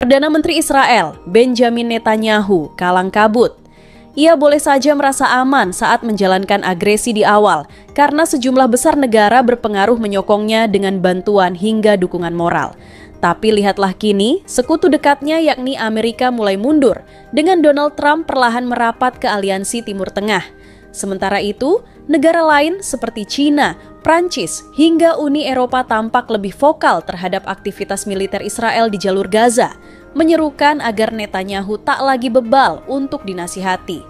Perdana Menteri Israel, Benjamin Netanyahu, kalang kabut. Ia boleh saja merasa aman saat menjalankan agresi di awal, karena sejumlah besar negara berpengaruh menyokongnya dengan bantuan hingga dukungan moral. Tapi lihatlah kini, sekutu dekatnya yakni Amerika mulai mundur, dengan Donald Trump perlahan merapat ke aliansi Timur Tengah. Sementara itu, negara lain seperti China, Prancis, hingga Uni Eropa tampak lebih vokal terhadap aktivitas militer Israel di jalur Gaza, menyerukan agar Netanyahu tak lagi bebal untuk dinasihati.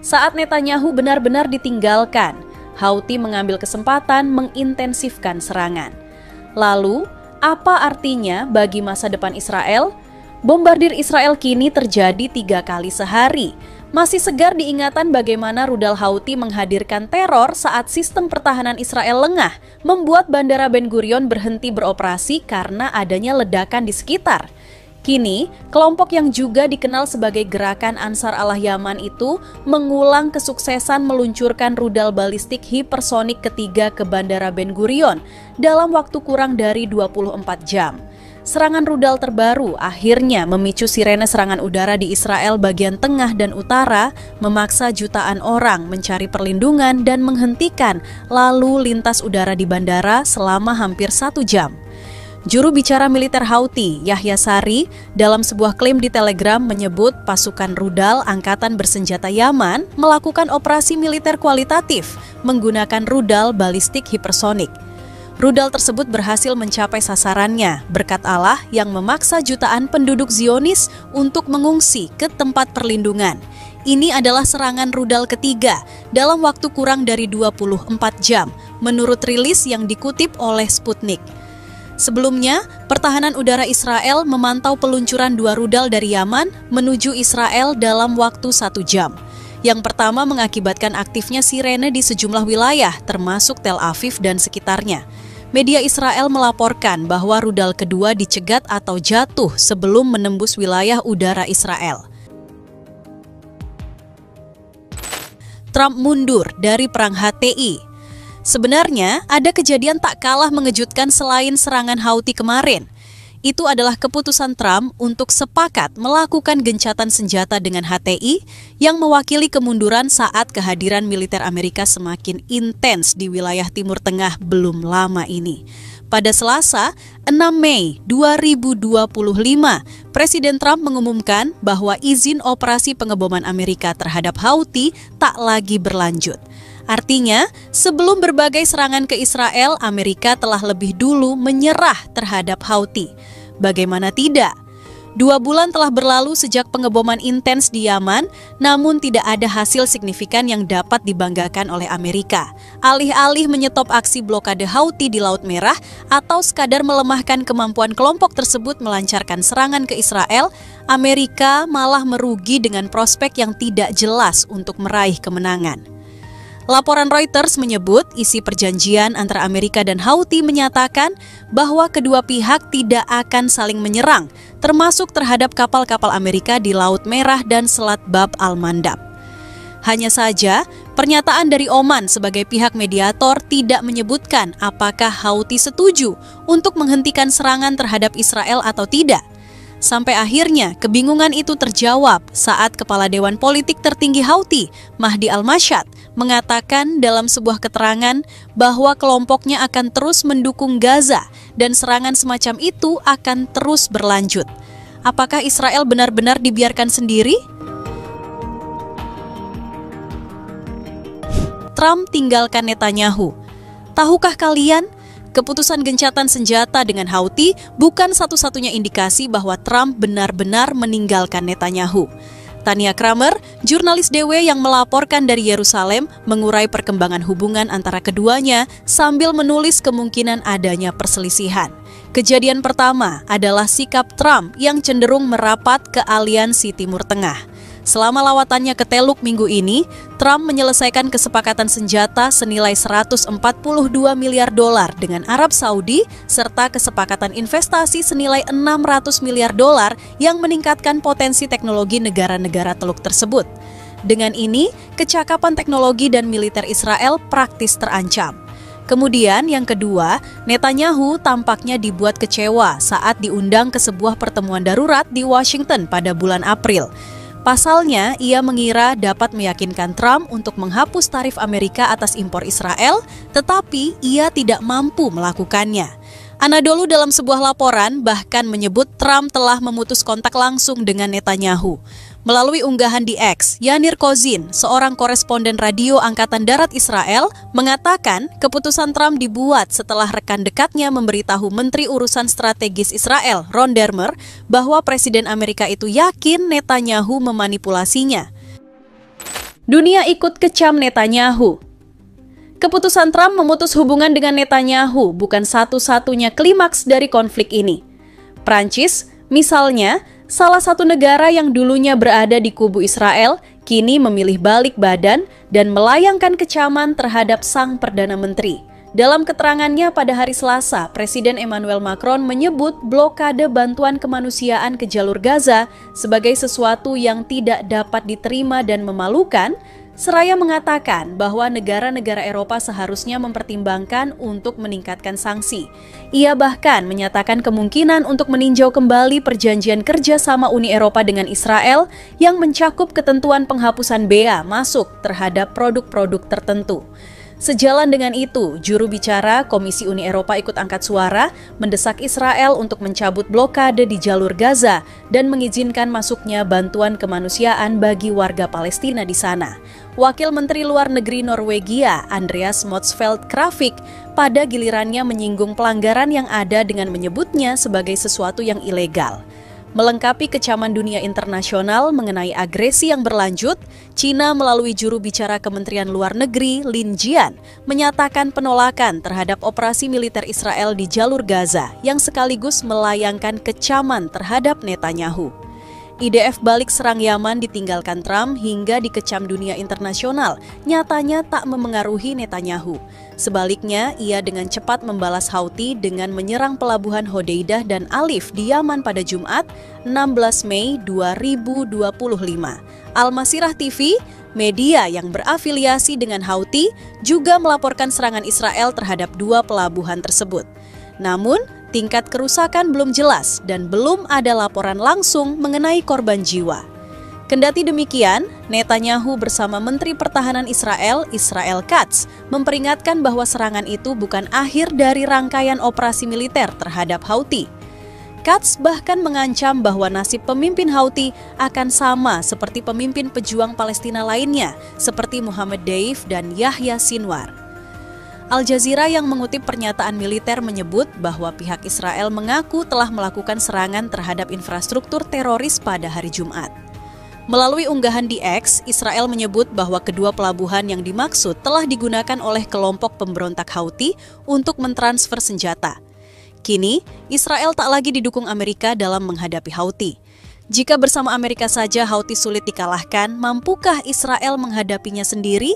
Saat Netanyahu benar-benar ditinggalkan, Houthi mengambil kesempatan mengintensifkan serangan. Lalu, apa artinya bagi masa depan Israel? Bombardir Israel kini terjadi 3 kali sehari. Masih segar diingatan bagaimana rudal Houthi menghadirkan teror saat sistem pertahanan Israel lengah, membuat Bandara Ben Gurion berhenti beroperasi karena adanya ledakan di sekitar. Kini, kelompok yang juga dikenal sebagai Gerakan Ansar Allah Yaman itu mengulang kesuksesan meluncurkan rudal balistik hipersonik ketiga ke Bandara Ben Gurion dalam waktu kurang dari 24 jam. Serangan rudal terbaru akhirnya memicu sirene serangan udara di Israel bagian tengah dan utara, memaksa jutaan orang mencari perlindungan dan menghentikan lalu lintas udara di bandara selama hampir 1 jam. Juru bicara militer Houthi, Yahya Sari, dalam sebuah klaim di Telegram menyebut pasukan rudal Angkatan Bersenjata Yaman melakukan operasi militer kualitatif menggunakan rudal balistik hipersonik. Rudal tersebut berhasil mencapai sasarannya berkat Allah yang memaksa jutaan penduduk Zionis untuk mengungsi ke tempat perlindungan. Ini adalah serangan rudal ketiga dalam waktu kurang dari 24 jam, menurut rilis yang dikutip oleh Sputnik. Sebelumnya, pertahanan udara Israel memantau peluncuran 2 rudal dari Yaman menuju Israel dalam waktu 1 jam. Yang pertama mengakibatkan aktifnya sirene di sejumlah wilayah, termasuk Tel Aviv dan sekitarnya. Media Israel melaporkan bahwa rudal kedua dicegat atau jatuh sebelum menembus wilayah udara Israel. Trump mundur dari perang HTI. Sebenarnya, ada kejadian tak kalah mengejutkan selain serangan Houthi kemarin. Itu adalah keputusan Trump untuk sepakat melakukan gencatan senjata dengan HTI yang mewakili kemunduran saat kehadiran militer Amerika semakin intens di wilayah Timur Tengah belum lama ini. Pada Selasa, 6 Mei 2025, Presiden Trump mengumumkan bahwa izin operasi pengeboman Amerika terhadap Houthi tak lagi berlanjut. Artinya, sebelum berbagai serangan ke Israel, Amerika telah lebih dulu menyerah terhadap Houthi. Bagaimana tidak? 2 bulan telah berlalu sejak pengeboman intens di Yaman, namun tidak ada hasil signifikan yang dapat dibanggakan oleh Amerika. Alih-alih menyetop aksi blokade Houthi di Laut Merah atau sekadar melemahkan kemampuan kelompok tersebut melancarkan serangan ke Israel, Amerika malah merugi dengan prospek yang tidak jelas untuk meraih kemenangan. Laporan Reuters menyebut isi perjanjian antara Amerika dan Houthi menyatakan bahwa kedua pihak tidak akan saling menyerang, termasuk terhadap kapal-kapal Amerika di Laut Merah dan Selat Bab al-Mandab. Hanya saja, pernyataan dari Oman sebagai pihak mediator tidak menyebutkan apakah Houthi setuju untuk menghentikan serangan terhadap Israel atau tidak. Sampai akhirnya, kebingungan itu terjawab saat Kepala Dewan Politik Tertinggi Houthi, Mahdi al-Mashhad, mengatakan dalam sebuah keterangan bahwa kelompoknya akan terus mendukung Gaza dan serangan semacam itu akan terus berlanjut. Apakah Israel benar-benar dibiarkan sendiri? Trump tinggalkan Netanyahu. Tahukah kalian? Keputusan gencatan senjata dengan Houthi bukan satu-satunya indikasi bahwa Trump benar-benar meninggalkan Netanyahu. Tania Kramer, jurnalis DW yang melaporkan dari Yerusalem, mengurai perkembangan hubungan antara keduanya sambil menulis kemungkinan adanya perselisihan. Kejadian pertama adalah sikap Trump yang cenderung merapat ke aliansi Timur Tengah. Selama lawatannya ke Teluk minggu ini, Trump menyelesaikan kesepakatan senjata senilai 142 miliar dolar dengan Arab Saudi serta kesepakatan investasi senilai 600 miliar dolar yang meningkatkan potensi teknologi negara-negara Teluk tersebut. Dengan ini, kecakapan teknologi dan militer Israel praktis terancam. Kemudian yang kedua, Netanyahu tampaknya dibuat kecewa saat diundang ke sebuah pertemuan darurat di Washington pada bulan April. Pasalnya, ia mengira dapat meyakinkan Trump untuk menghapus tarif Amerika atas impor Israel, tetapi ia tidak mampu melakukannya. Anadolu dalam sebuah laporan bahkan menyebut Trump telah memutus kontak langsung dengan Netanyahu. Melalui unggahan di X, Yanir Kozin, seorang koresponden radio Angkatan Darat Israel, mengatakan keputusan Trump dibuat setelah rekan dekatnya memberitahu Menteri Urusan Strategis Israel, Ron Dermer, bahwa Presiden Amerika itu yakin Netanyahu memanipulasinya. Dunia ikut kecam Netanyahu. Keputusan Trump memutus hubungan dengan Netanyahu bukan satu-satunya klimaks dari konflik ini. Prancis, misalnya, salah satu negara yang dulunya berada di kubu Israel, kini memilih balik badan dan melayangkan kecaman terhadap sang Perdana Menteri. Dalam keterangannya pada hari Selasa, Presiden Emmanuel Macron menyebut blokade bantuan kemanusiaan ke jalur Gaza sebagai sesuatu yang tidak dapat diterima dan memalukan, seraya mengatakan bahwa negara-negara Eropa seharusnya mempertimbangkan untuk meningkatkan sanksi. Ia bahkan menyatakan kemungkinan untuk meninjau kembali perjanjian kerjasama Uni Eropa dengan Israel yang mencakup ketentuan penghapusan bea masuk terhadap produk-produk tertentu. Sejalan dengan itu, juru bicara Komisi Uni Eropa ikut angkat suara mendesak Israel untuk mencabut blokade di jalur Gaza dan mengizinkan masuknya bantuan kemanusiaan bagi warga Palestina di sana. Wakil Menteri Luar Negeri Norwegia, Andreas Motzfeldt Krafik, pada gilirannya menyinggung pelanggaran yang ada dengan menyebutnya sebagai sesuatu yang ilegal. Melengkapi kecaman dunia internasional mengenai agresi yang berlanjut, China melalui juru bicara Kementerian Luar Negeri Lin Jian menyatakan penolakan terhadap operasi militer Israel di jalur Gaza yang sekaligus melayangkan kecaman terhadap Netanyahu. IDF balik serang Yaman ditinggalkan Trump hingga dikecam dunia internasional, nyatanya tak memengaruhi Netanyahu. Sebaliknya, ia dengan cepat membalas Houthi dengan menyerang pelabuhan Hodeidah dan Alif di Yaman pada Jumat, 16 Mei 2025. Al-Masirah TV, media yang berafiliasi dengan Houthi, juga melaporkan serangan Israel terhadap dua pelabuhan tersebut. Namun, tingkat kerusakan belum jelas dan belum ada laporan langsung mengenai korban jiwa. Kendati demikian, Netanyahu bersama Menteri Pertahanan Israel, Israel Katz, memperingatkan bahwa serangan itu bukan akhir dari rangkaian operasi militer terhadap Houthi. Katz bahkan mengancam bahwa nasib pemimpin Houthi akan sama seperti pemimpin pejuang Palestina lainnya, seperti Muhammad Deif dan Yahya Sinwar. Al Jazeera yang mengutip pernyataan militer menyebut bahwa pihak Israel mengaku telah melakukan serangan terhadap infrastruktur teroris pada hari Jumat. Melalui unggahan di X, Israel menyebut bahwa kedua pelabuhan yang dimaksud telah digunakan oleh kelompok pemberontak Houthi untuk mentransfer senjata. Kini, Israel tak lagi didukung Amerika dalam menghadapi Houthi. Jika bersama Amerika saja Houthi sulit dikalahkan, mampukah Israel menghadapinya sendiri?